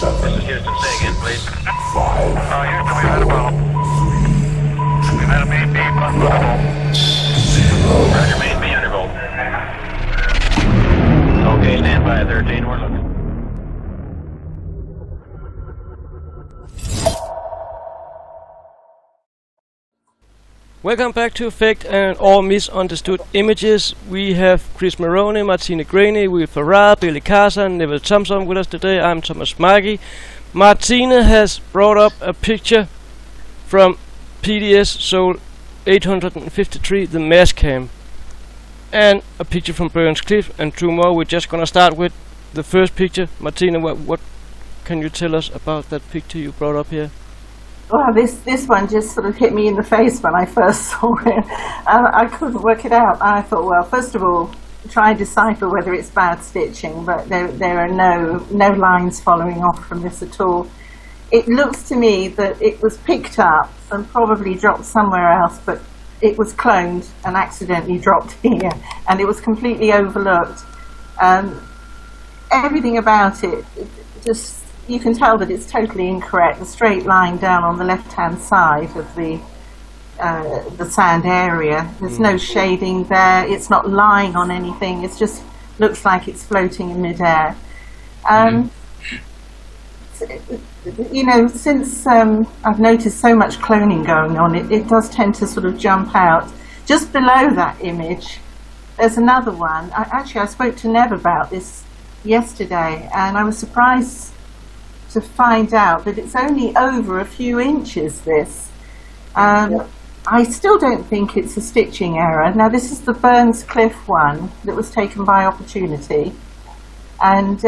This is Houston. Say again, please. Houston, we've had a problem. We've had a main B plus undervolt. Roger, main B undervolt. Okay, stand by at 13. We're looking. Welcome back to Effect and All Misunderstood Images. We have Chris Maroney, Martine Grainey, Will Farrar, Billy Carson, Neville Thompson with us today. I'm Thomas Maggie. Martine has brought up a picture from PDS Soul 853, the mass cam, and a picture from Burns Cliff, and two more. We're just gonna start with the first picture. Martine, what can you tell us about that picture you brought up here? Well, this one just sort of hit me in the face when I first saw it. I couldn't work it out. I thought, well, first of all, try and decipher whether it's bad stitching, but there are no lines following off from this at all. It looks to me that it was picked up and probably dropped somewhere else, but it was cloned and accidentally dropped here, and it was completely overlooked. Everything about it just... You can tell that it's totally incorrect. The straight line down on the left-hand side of the sand area. There's no shading there. It's not lying on anything. It just looks like it's floating in midair. You know, since I've noticed so much cloning going on, it does tend to sort of jump out. Just below that image, there's another one. I spoke to Nev about this yesterday, and I was surprised to find out that it's only over a few inches, this. I still don't think it's a stitching error. Now, this is the Burns Cliff one that was taken by Opportunity, and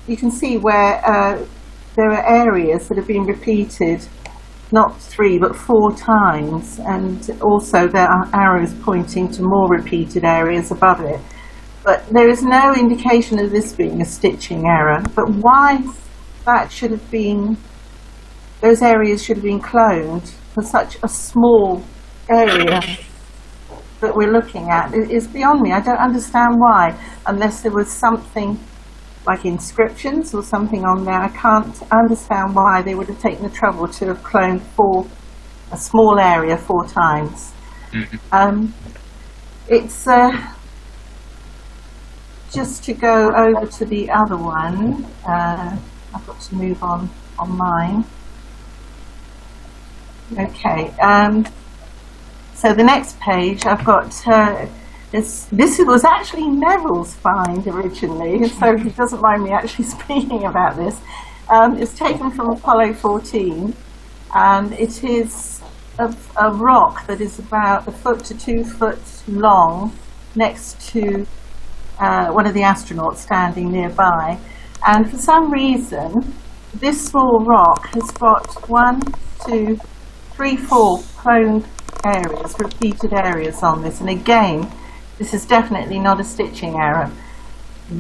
you can see where there are areas that have been repeated not 3 but 4 times, and also there are arrows pointing to more repeated areas above it. But there is no indication of this being a stitching error. But why that should have been, those areas should have been cloned for such a small area that we're looking at is beyond me. I don't understand why, unless there was something like inscriptions or something on there. I can't understand why they would have taken the trouble to have cloned for a small area 4 times. It's just to go over to the other one. I've got to move on mine. Okay, so the next page I've got, this was actually Neville's find originally, so he doesn't mind me actually speaking about this. It's taken from Apollo 14, and it is a rock that is about 1 foot to 2 foot long next to one of the astronauts standing nearby, and for some reason this small rock has got 1, 2, 3, 4 cloned areas, repeated areas on this, and again this is definitely not a stitching error.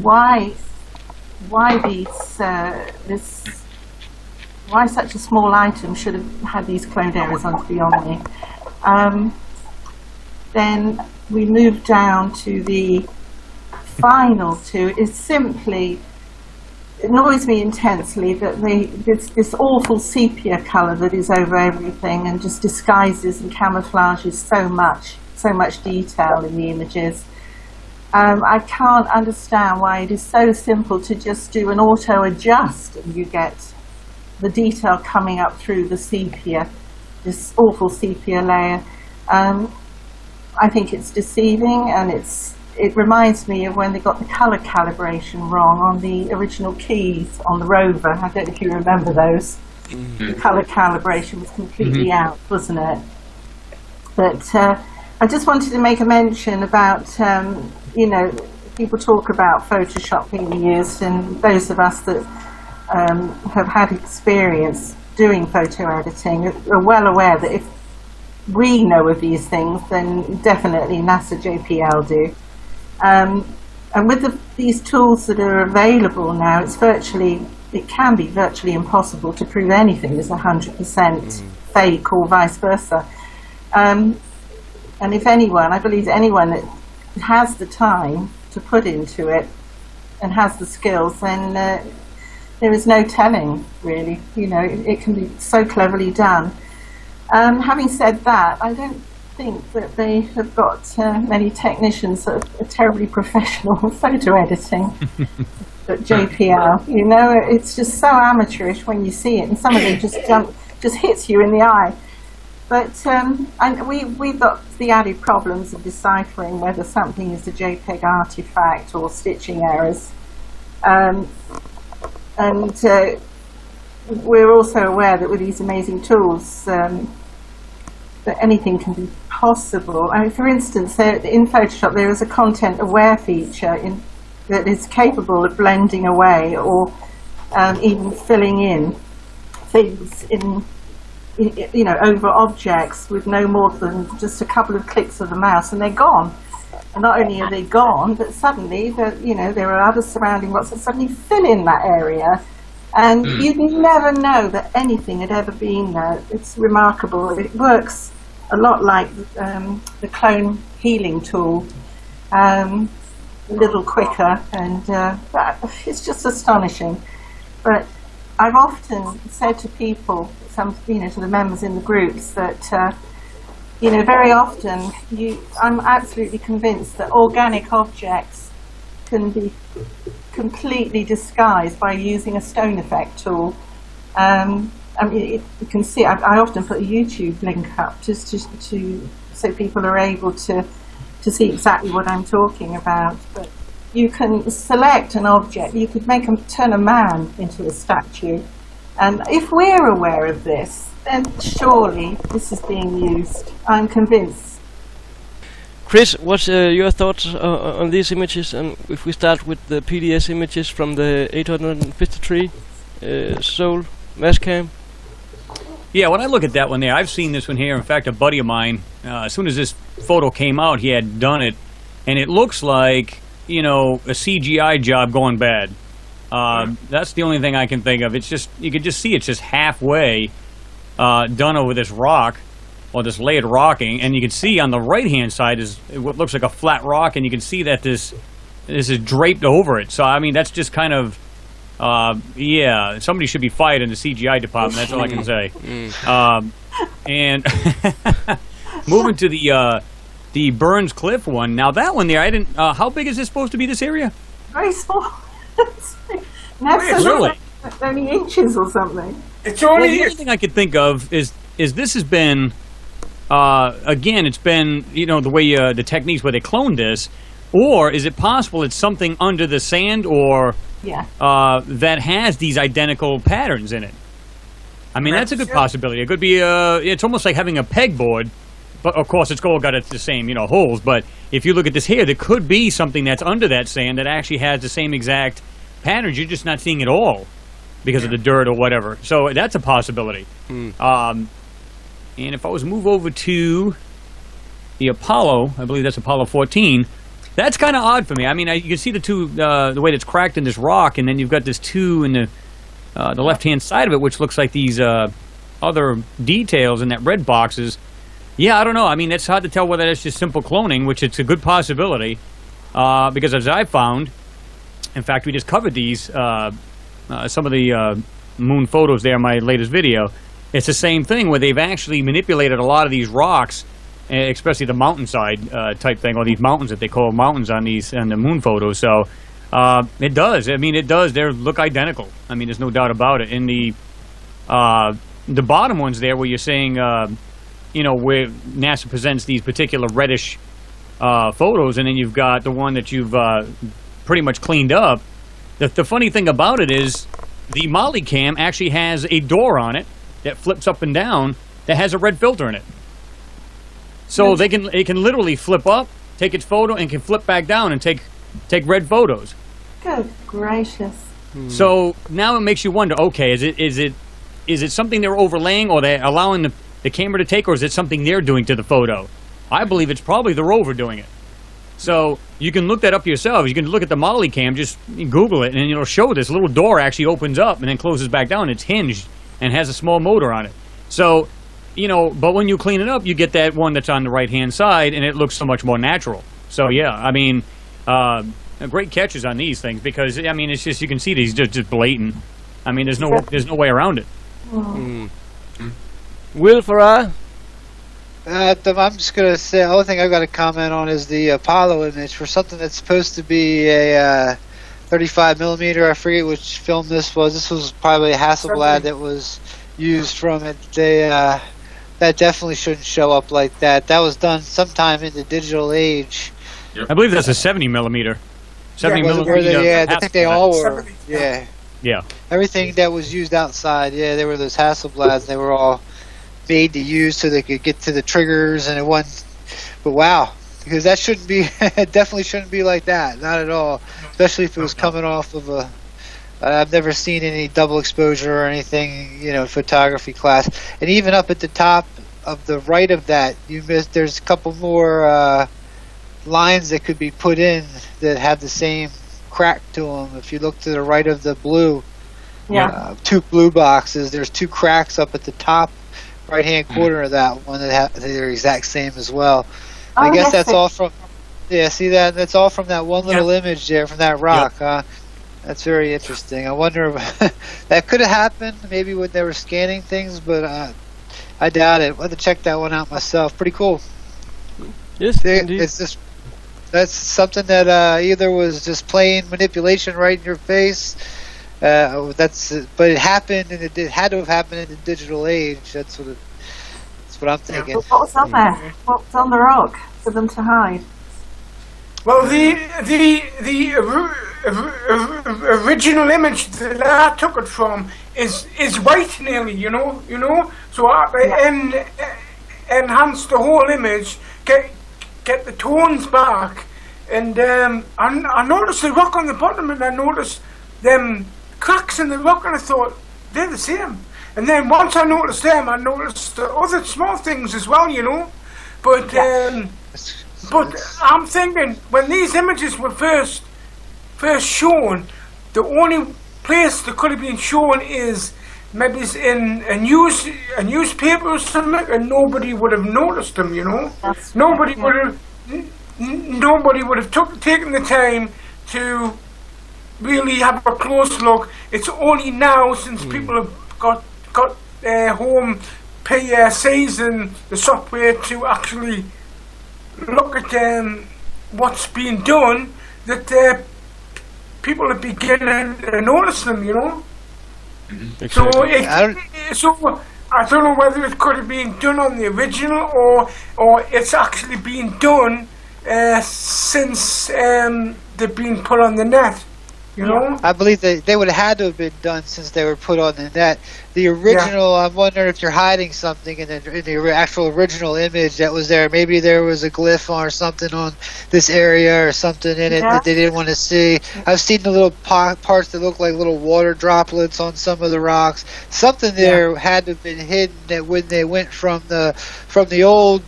Why such a small item should have had these cloned areas on is beyond me. Then we move down to the final 2. Is simply, it annoys me intensely that this awful sepia colour that is over everything and just disguises and camouflages so much detail in the images. I can't understand why it is so simple to just do an auto adjust and you get the detail coming up through the sepia, this awful sepia layer. I think it's deceiving, and it reminds me of when they got the colour calibration wrong on the original keys on the rover. I don't know if you remember those. The colour calibration was completely out, wasn't it? But I just wanted to make a mention about, you know, people talk about Photoshop being used, and those of us that have had experience doing photo editing are well aware that if we know of these things, then definitely NASA JPL do. And with these tools that are available now, it can be virtually impossible to prove anything is 100% fake or vice versa. And if anyone, I believe anyone that has the time to put into it, and has the skills, then there is no telling, really. You know, it can be so cleverly done. Having said that, I don't think that they have got many technicians that are terribly professional photo editing at JPL. You know, it's just so amateurish when you see it, and some of them just hits you in the eye. But and we've got the added problems of deciphering whether something is a JPEG artifact or stitching errors. And we're also aware that with these amazing tools, that anything can be possible. I mean, for instance, in Photoshop there is a content aware feature that is capable of blending away or even filling in things over objects with no more than just a couple of clicks of the mouse, and they're gone. And not only are they gone, but suddenly there are other surrounding rocks that suddenly fill in that area, and you'd never know that anything had ever been there. It's remarkable. It works a lot like the clone healing tool, a little quicker, and it's just astonishing. But I've often said to people, to the members in the groups, that very often I'm absolutely convinced that organic objects can be completely disguised by using a stone effect tool. I mean, you can see, I often put a YouTube link up just so people are able to see exactly what I'm talking about. But you can select an object, you could turn a man into a statue. And if we're aware of this, then surely this is being used. I'm convinced. Chris, what's your thoughts on these images? And if we start with the PDS images from the 853 Soul mass cam. Yeah, when I look at that one there, I've seen this one here. In fact, a buddy of mine, as soon as this photo came out, he had done it, and it looks like, a CGI job going bad. That's the only thing I can think of. It's just, you can just see it's just halfway done over this rock, or this layered rocking, and you can see on the right-hand side is what looks like a flat rock, and you can see that this is draped over it. So, I mean, that's just kind of, yeah, somebody should be fired in the CGI department, that's all I can say. And moving to the Burns Cliff one, now that one there, I didn't, how big is this supposed to be, this area? Very small. Really? Only inches or something. It's only the only thing I could think of is this has been, again, it's been, the way, the techniques where they cloned this, or is it possible it's something under the sand, or that has these identical patterns in it? I mean, that's a good possibility. It could be, it's almost like having a pegboard, but of course it's all got the same, holes. But if you look at this here, there could be something that's under that sand that actually has the same exact patterns. You're just not seeing it all because of the dirt or whatever. So that's a possibility. And if I was to move over to the Apollo, I believe that's Apollo 14. That's kind of odd for me. I mean, you can see the two, the way that's cracked in this rock, and then you've got this two in the left-hand side of it, which looks like these other details in that red boxes. Yeah, I don't know. I mean, it's hard to tell whether that's just simple cloning, which it's a good possibility, because as I found, in fact, we just covered these, some of the moon photos there in my latest video. It's the same thing where they've actually manipulated a lot of these rocks, especially the mountainside type thing, or these mountains that they call mountains on the moon photos. So it does. I mean, it does. They look identical. I mean, there's no doubt about it. In the bottom ones there, where you're saying, where NASA presents these particular reddish photos, and then you've got the one that you've pretty much cleaned up. The funny thing about it is the Molly cam actually has a door on it that flips up and down that has a red filter in it. So it can literally flip up, take its photo, and can flip back down and take red photos. Good gracious. So now it makes you wonder, okay, is it something they're overlaying, or they're allowing the camera to take, or is it something they're doing to the photo? I believe it's probably the rover doing it. So you can look that up yourself. You can look at the Molly cam, just Google it, and it'll show this little door actually opens up and then closes back down. It's hinged and has a small motor on it. So, but when you clean it up, you get that one that's on the right-hand side, and it looks so much more natural. So, yeah, I mean, great catches on these things because I mean it's just you can see these just blatant. I mean there's no way around it. Will Farrar? I'm just going to say, the only thing I've got to comment on is the Apollo image for something that's supposed to be a 35 millimeter. I forget which film this was. This was probably a Hasselblad that was used from it. That definitely shouldn't show up like that. That was done sometime in the digital age. I believe that's a 70 millimeter. 70 millimeter. Yeah, I think they all were. Yeah. Yeah. Everything that was used outside, yeah, they were those Hasselblads. They were all made to use so they could get to the triggers, and it wasn't. But wow, because that shouldn't be. It definitely shouldn't be like that. Not at all. Especially if it was coming off of a. I've never seen any double exposure or anything, photography class. And even up at the top of the right of that, there's a couple more lines that could be put in that have the same crack to them. If you look to the right of the blue, two blue boxes, there's two cracks up at the top right-hand corner of that one that they're exact same as well. I guess that's all from. Yeah, see that? That's all from that one little image there from that rock. That's very interesting. I wonder if that could have happened maybe when they were scanning things, but I doubt it. I'll have to check that one out myself. Pretty cool. Yes, indeed. It's just that's something that either was just plain manipulation right in your face. But it happened, and it had to have happened in the digital age. That's what I'm thinking. But what was on there? What was on the rock for them to hide? Well, the original image that I took it from is white nearly, you know. So I enhance the whole image, get the tones back, and I noticed the rock on the bottom, and I noticed them cracks in the rock, and I thought they're the same. And then once I noticed them, I noticed the other small things as well, But I'm thinking when these images were first shown, the only place they could have been shown is maybe in a newspaper or something, and nobody would have noticed them. Nobody would have taken the time to really have a close look. It's only now, since people have got home PCs and the software to actually look at what's being done, that people are beginning to notice them, Exactly. So I don't know whether it could have been done on the original or it's actually been done since they've been put on the net. I believe they would have had to have been done since they were put on the net. The original, I'm wondering if you're hiding something in the actual original image that was there. Maybe there was a glyph or something on this area or something in it that they didn't want to see. I've seen the little parts that look like little water droplets on some of the rocks. Something there had to have been hidden that when they went from the old,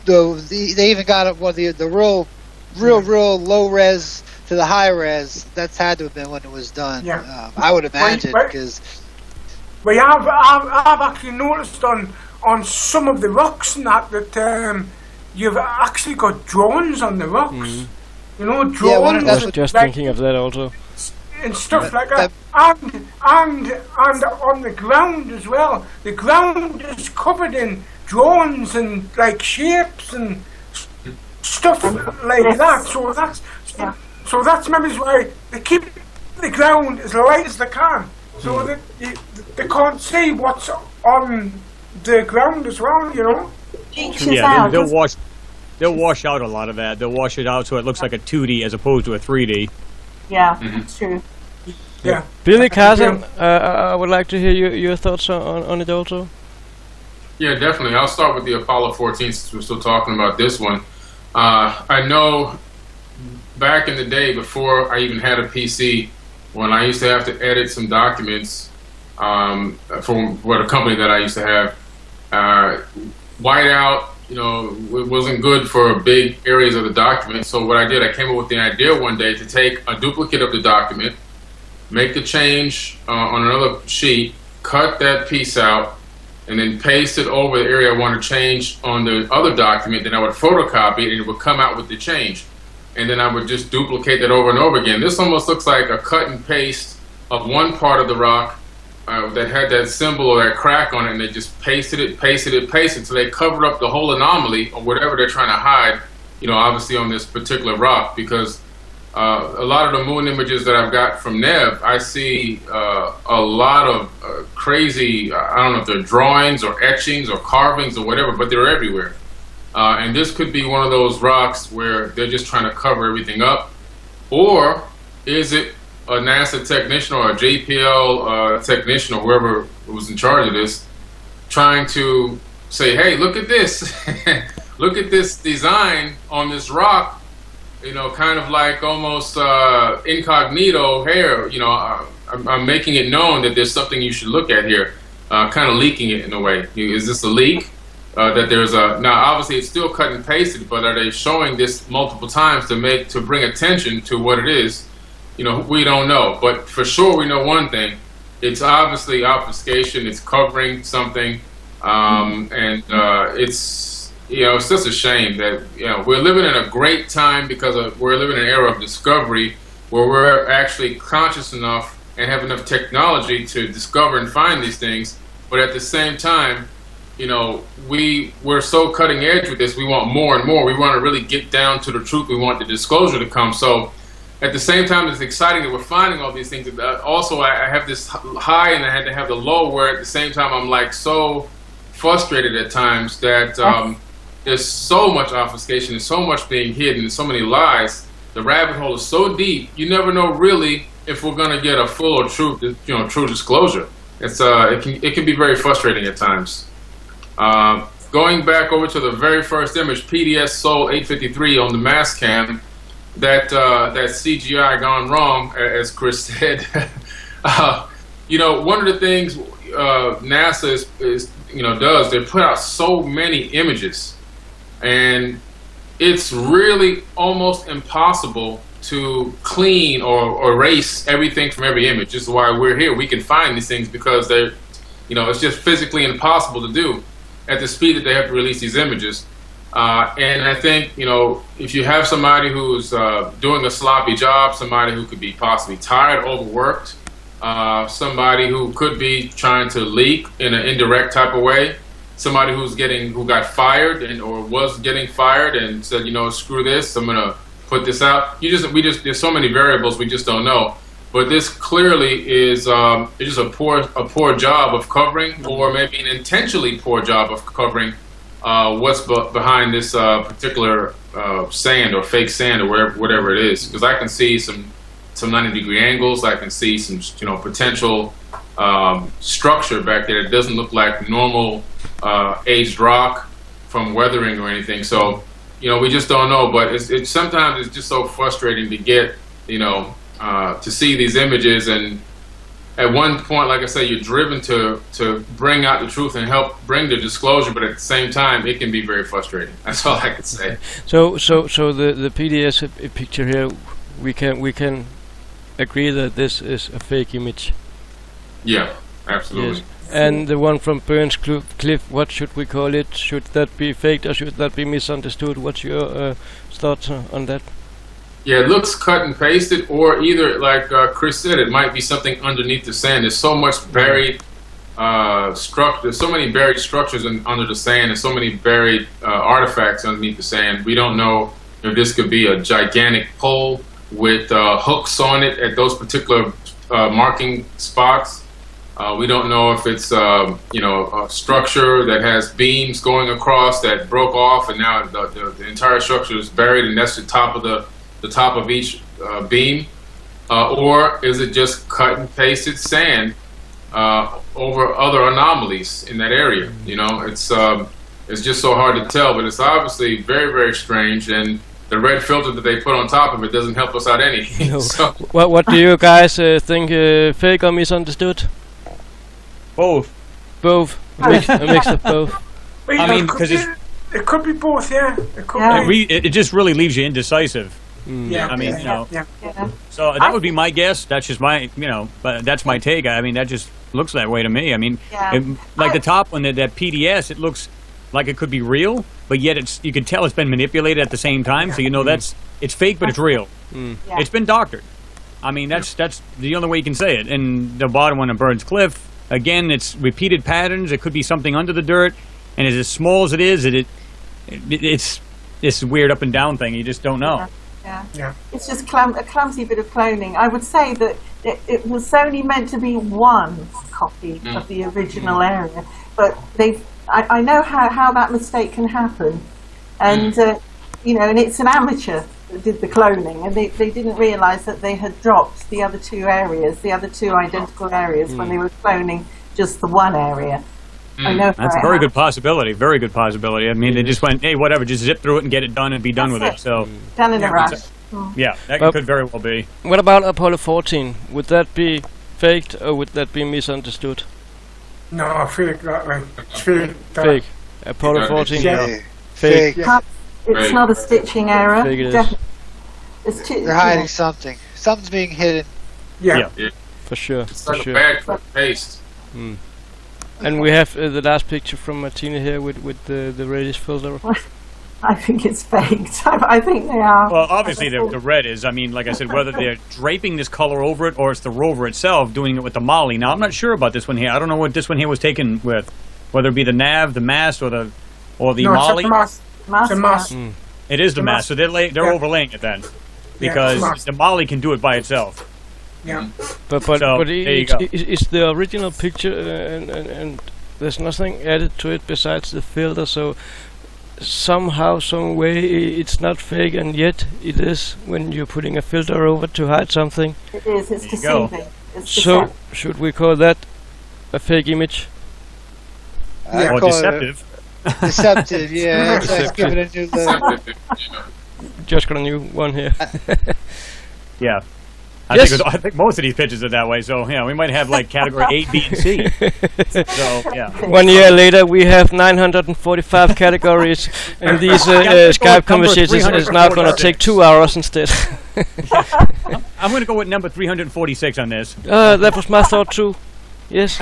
they even got one of the real low res to the high res. That's had to have been when it was done. I would imagine, because I've actually noticed on some of the rocks and that you've actually got drones on the rocks. Drones. I was just thinking of that also. And stuff like that. And on the ground as well. The ground is covered in drones and like shapes and stuff like that. So that's maybe why they keep the ground as light as they can, so that they can't see what's on the ground as well, Yeah, they'll wash out a lot of that. They'll wash it out so it looks like a 2D as opposed to a 3D. Yeah, that's true. Yeah. Billy Carson, I would like to hear your thoughts on it also. Yeah, definitely. I'll start with the Apollo 14 since we're still talking about this one. I know back in the day, before I even had a PC, when I used to have to edit some documents from a company that I used to have, whiteout, it wasn't good for big areas of the document. So what I did, I came up with the idea one day to take a duplicate of the document, make the change on another sheet, cut that piece out, and then paste it over the area I want to change on the other document. Then I would photocopy it, and it would come out with the change. and then I would just duplicate that over and over again. This almost looks like a cut and paste of one part of the rock that had that symbol or that crack on it, and they just pasted it, so they covered up the whole anomaly or whatever they're trying to hide, obviously on this particular rock. Because a lot of the moon images that I've got from Nev, I see a lot of crazy, I don't know if they're drawings or etchings or carvings or whatever, but they're everywhere. And this could be one of those rocks where they're just trying to cover everything up. Or is it a NASA technician or a JPL technician or whoever was in charge of this trying to say, hey, look at this. Look at this design on this rock, kind of like almost incognito here. I'm making it known that there's something you should look at here, kind of leaking it in a way. Is this a leak? That there's now obviously it's still cut and pasted, but are they showing this multiple times to bring attention to what it is? We don't know, but for sure we know one thing: it's obviously obfuscation. It's covering something, and it's it's just a shame that we're living in a great time because we're living in an era of discovery where we're actually conscious enough and have enough technology to discover and find these things, but at the same time, we're so cutting edge with this. We want more and more. We want to really get down to the truth. We want the disclosure to come. So at the same time, it's exciting that we're finding all these things. Also, I have this high and I had to have the low where at the same time I'm like so frustrated at times that there's so much obfuscation, there's so much being hidden, there's so many lies. The rabbit hole is so deep, you never know really if we're going to get a full or true disclosure. It can be very frustrating at times. Going back over to the very first image, PDS Sol 853 on the mass cam, that CGI gone wrong, as Chris said. One of the things NASA does, they put out so many images, and it's really almost impossible to clean or erase everything from every image. This is why we're here. We can find these things because they're, it's just physically impossible to do at the speed that they have to release these images. And I think, if you have somebody who's doing a sloppy job, somebody who could be possibly tired, overworked, somebody who could be trying to leak in an indirect type of way, somebody who got fired or was getting fired and said, screw this, I'm gonna put this out. There's so many variables we just don't know. But this clearly is just a poor job of covering, or maybe an intentionally poor job of covering what's behind this particular sand or fake sand or whatever it is. Because I can see some 90-degree angles. I can see some potential structure back there. It doesn't look like normal aged rock from weathering or anything. So we just don't know. But sometimes it's just so frustrating to get to see these images, and at one point, like I say, you're driven to bring out the truth and help bring the disclosure, but at the same time, it can be very frustrating. That's all I can say. So the PDS picture here, we can agree that this is a fake image. Yeah, absolutely. Yes. And the one from Burns Cliff, what should we call it? Should that be faked or should that be misunderstood? What's your thoughts on that? Yeah, it looks cut and pasted, or either, like Chris said, it might be something underneath the sand. There's so much buried structure. There's so many buried structures under the sand, and so many buried artifacts underneath the sand. We don't know if this could be a gigantic pole with hooks on it at those particular marking spots. We don't know if it's a structure that has beams going across that broke off, and now the entire structure is buried, and that's the top of each beam, or is it just cut and pasted sand over other anomalies in that area? It's just so hard to tell, but it's obviously very, very strange, and the red filter that they put on top of it doesn't help us out any. No. So, what do you guys think? Fake or misunderstood? Both. Both. A mix of both. Well, I mean, because it could be both, yeah. It could be. it just really leaves you indecisive. Yeah. I mean, Yeah. So that would be my guess. That's just my, but that's my take. I mean, that just looks that way to me. I mean, like the top one, that PDS, it looks like it could be real, but yet you can tell it's been manipulated at the same time. So that's it's fake, but it's real. Mm. Yeah. It's been doctored. I mean, that's the only way you can say it. And the bottom one on Burns Cliff, again, it's repeated patterns. It could be something under the dirt, and it's as small as it is. It's this weird up and down thing. You just don't know. Yeah. It's just a clumsy bit of cloning. I would say that it was only meant to be one copy of the original area, but I know how that mistake can happen, and and it's an amateur that did the cloning, and they didn't realise that they had dropped the other two identical areas when they were cloning just the one area. I know that's a very good possibility. Very good possibility. I mean, they just went, hey, whatever, just zip through it and get it done and be done with it. So done in a rush. Yeah, that could very well be. What about Apollo 14? Would that be faked or would that be misunderstood? No, fake that way. It's fake. Fake. Apollo 14. Yeah. Fake. It's not a stitching error. Fake it is. They're hiding something. Something's being hidden. Yeah. For sure. It's For like sure. a bad cut paste. And we have the last picture from Martine here with the reddish filter. I think it's faked. I think they are. Well, obviously the red is. I mean, like I said, whether they're draping this color over it or it's the rover itself doing it with the molly. Now, I'm not sure about this one here. I don't know what this one here was taken with, whether it be the nav, the mast, or the molly. It's a must. It is the mast, so they're overlaying it then, because the molly can do it by itself. Yeah. But So, there you go. it's the original picture and there's nothing added to it besides the filter. So somehow, some way, it's not fake, and yet it is when you're putting a filter over to hide something. It is. It's There you go. deceiving. It's So deceptive. should we call that a fake image? I Or call it deceptive. deceptive, yeah. Let's give it a new look. Just got a new one here. Yeah. Yes. I think most of these pictures are that way. So yeah, we might have like category A, B, and C. So yeah. 1 year later, we have 945 categories, and these Skype conversations is now going to take 2 hours instead. I'm going to go with number 346 on this. That was my thought too. Yes.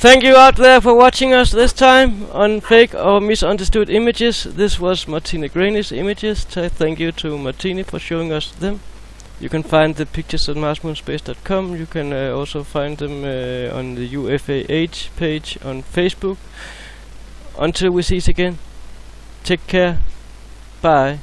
Thank you out there for watching us this time on Fake or Misunderstood Images. This was Martine Grainey's images. Thank you to Martine for showing us them. You can find the pictures at marsmoonspace.com. You can also find them on the UFAH page on Facebook. Until we see us again, take care. Bye.